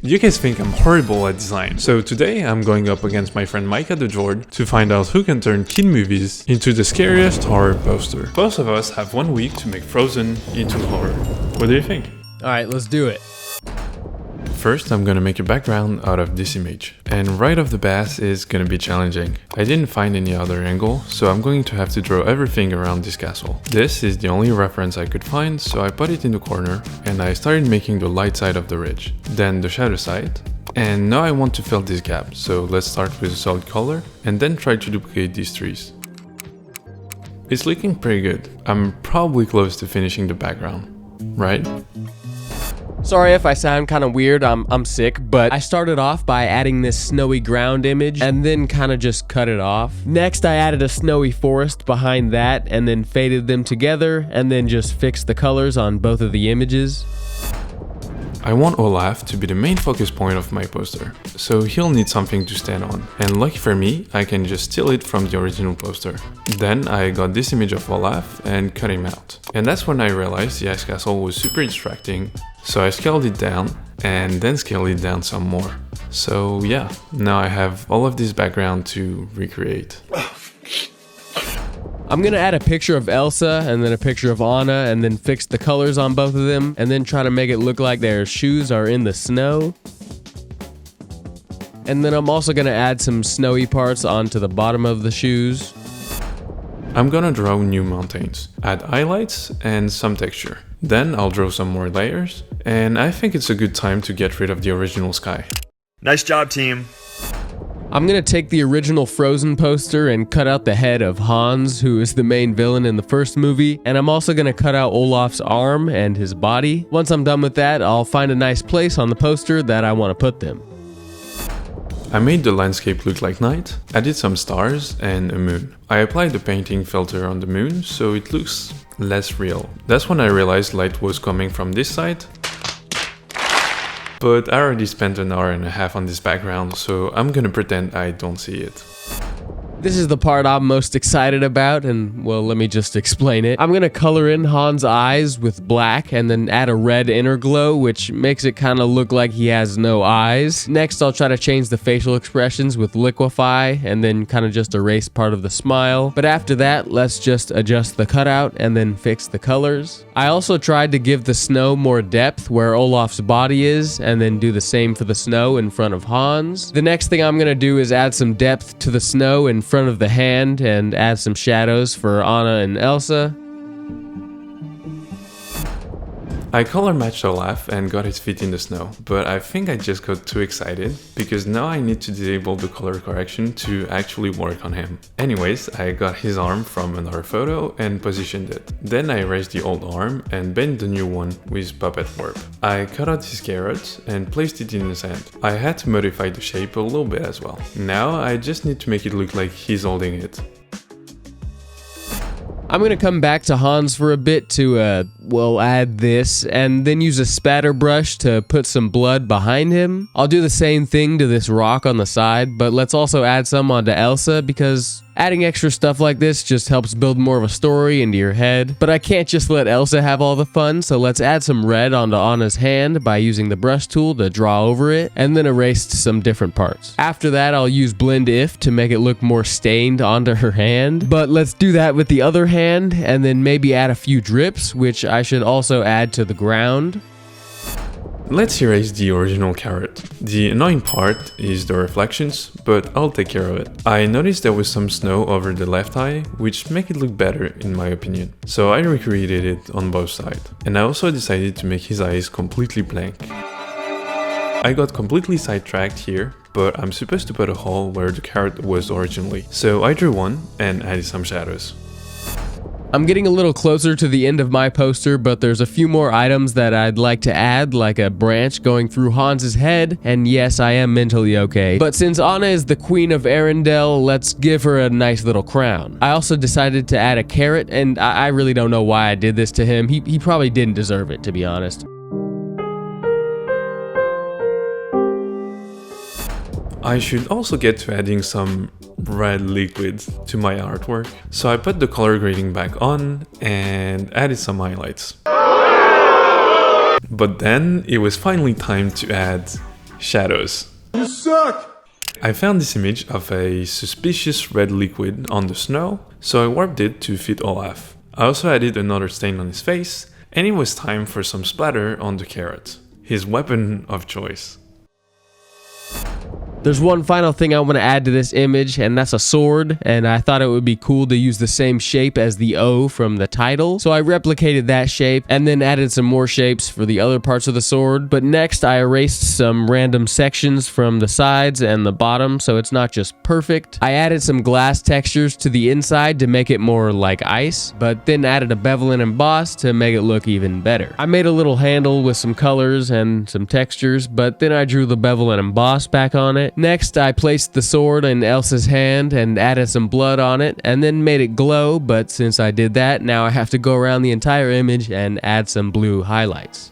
You guys think I'm horrible at design, so today I'm going up against my friend Micah the Jord to find out who can turn kid movies into the scariest horror poster. Both of us have 1 week to make Frozen into horror. What do you think? Alright, let's do it. First, I'm gonna make a background out of this image, and right off the bat is gonna be challenging. I didn't find any other angle, so I'm going to have to draw everything around this castle. This is the only reference I could find, so I put it in the corner, and I started making the light side of the ridge, then the shadow side, and now I want to fill this gap, so let's start with a solid color, and then try to duplicate these trees. It's looking pretty good. I'm probably close to finishing the background, right? Sorry if I sound kind of weird, I'm sick, but I started off by adding this snowy ground image and then kind of just cut it off. Next, I added a snowy forest behind that and then faded them together and then just fixed the colors on both of the images. I want Olaf to be the main focus point of my poster, so he'll need something to stand on, and lucky for me, I can just steal it from the original poster. Then I got this image of Olaf and cut him out. And that's when I realized the ice castle was super distracting, so I scaled it down and then scaled it down some more. So yeah, now I have all of this background to recreate. I'm gonna add a picture of Elsa and then a picture of Anna and then fix the colors on both of them and then try to make it look like their shoes are in the snow. And then I'm also gonna add some snowy parts onto the bottom of the shoes. I'm gonna draw new mountains, add highlights and some texture. Then I'll draw some more layers, and I think it's a good time to get rid of the original sky. Nice job, team. I'm gonna take the original Frozen poster and cut out the head of Hans, who is the main villain in the first movie, and I'm also gonna cut out Olaf's arm and his body. Once I'm done with that, I'll find a nice place on the poster that I want to put them. I made the landscape look like night, added some stars and a moon. I applied the painting filter on the moon so it looks less real. That's when I realized light was coming from this side. But I already spent an hour and a half on this background, so I'm gonna pretend I don't see it. This is the part I'm most excited about, and well, let me just explain it. I'm gonna color in Hans' eyes with black and then add a red inner glow, which makes it kind of look like he has no eyes. Next, I'll try to change the facial expressions with liquify and then kind of just erase part of the smile. But after that, let's just adjust the cutout and then fix the colors. I also tried to give the snow more depth where Olaf's body is and then do the same for the snow in front of Hans. The next thing I'm gonna do is add some depth to the snow in front of the hand and add some shadows for Anna and Elsa. I color matched Olaf and got his feet in the snow, but I think I just got too excited because now I need to disable the color correction to actually work on him. Anyways, I got his arm from another photo and positioned it. Then I erased the old arm and bent the new one with puppet warp. I cut out his carrot and placed it in his hand. I had to modify the shape a little bit as well. Now I just need to make it look like he's holding it. I'm gonna come back to Hans for a bit to, add this, and then use a spatter brush to put some blood behind him. I'll do the same thing to this rock on the side, but let's also add some onto Elsa because adding extra stuff like this just helps build more of a story into your head. But I can't just let Elsa have all the fun, so let's add some red onto Anna's hand by using the brush tool to draw over it, and then erase some different parts. After that, I'll use Blend If to make it look more stained onto her hand. But let's do that with the other hand, and then maybe add a few drips, which I should also add to the ground. Let's erase the original carrot. The annoying part is the reflections, but I'll take care of it. I noticed there was some snow over the left eye, which make it look better in my opinion. So I recreated it on both sides. And I also decided to make his eyes completely blank. I got completely sidetracked here, but I'm supposed to put a hole where the carrot was originally. So I drew one and added some shadows. I'm getting a little closer to the end of my poster, but there's a few more items that I'd like to add, like a branch going through Hans's head, and yes, I am mentally okay. But since Anna is the Queen of Arendelle, let's give her a nice little crown. I also decided to add a carrot, and I really don't know why I did this to him. He probably didn't deserve it, to be honest. I should also get to adding some red liquid to my artwork. So I put the color grading back on and added some highlights. But then it was finally time to add Shadows. You suck! I found this image of a suspicious red liquid on the snow, so I warped it to fit Olaf. I also added another stain on his face, and it was time for some splatter on the carrot, his weapon of choice. There's one final thing I want to add to this image, and that's a sword, and I thought it would be cool to use the same shape as the O from the title, so I replicated that shape and then added some more shapes for the other parts of the sword. But next I erased some random sections from the sides and the bottom so it's not just perfect. I added some glass textures to the inside to make it more like ice, but then added a bevel and emboss to make it look even better. I made a little handle with some colors and some textures, but then I drew the bevel and emboss back on it. Next, I placed the sword in Elsa's hand and added some blood on it, and then made it glow, but since I did that, now I have to go around the entire image and add some blue highlights.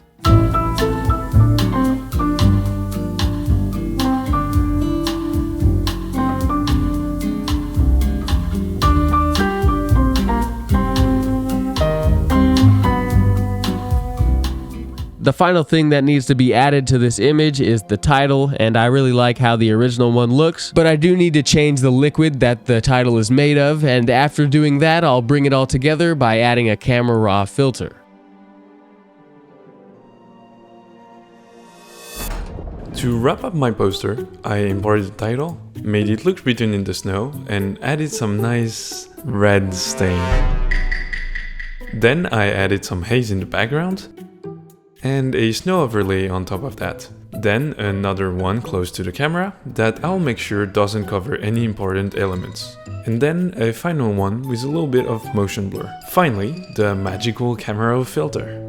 The final thing that needs to be added to this image is the title, and I really like how the original one looks, but I do need to change the liquid that the title is made of, and after doing that, I'll bring it all together by adding a camera raw filter. To wrap up my poster, I imported the title, made it look written in the snow, and added some nice red stain. Then I added some haze in the background, and a snow overlay on top of that. Then another one close to the camera that I'll make sure doesn't cover any important elements. And then a final one with a little bit of motion blur. Finally, the magical camera filter.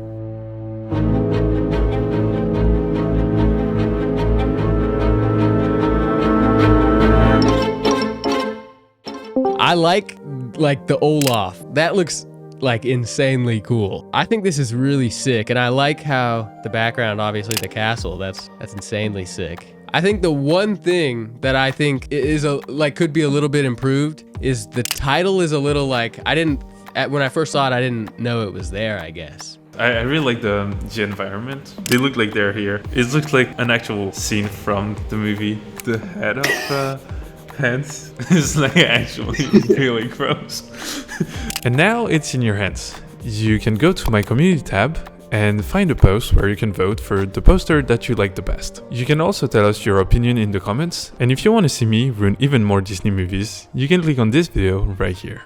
I like the Olaf. That looks like insanely cool. I think this is really sick, and I like how the background, obviously the castle, that's insanely sick. I think the one thing that I think is could be a little bit improved is the title is a little like, when I first saw it, I didn't know it was there, I guess. I really like the environment. They look like they're here. It looks like an actual scene from the movie. The head of hands is like actually really gross. And now it's in your hands. You can go to my community tab and find a post where you can vote for the poster that you like the best. You can also tell us your opinion in the comments, and if you want to see me ruin even more Disney movies, you can click on this video right here.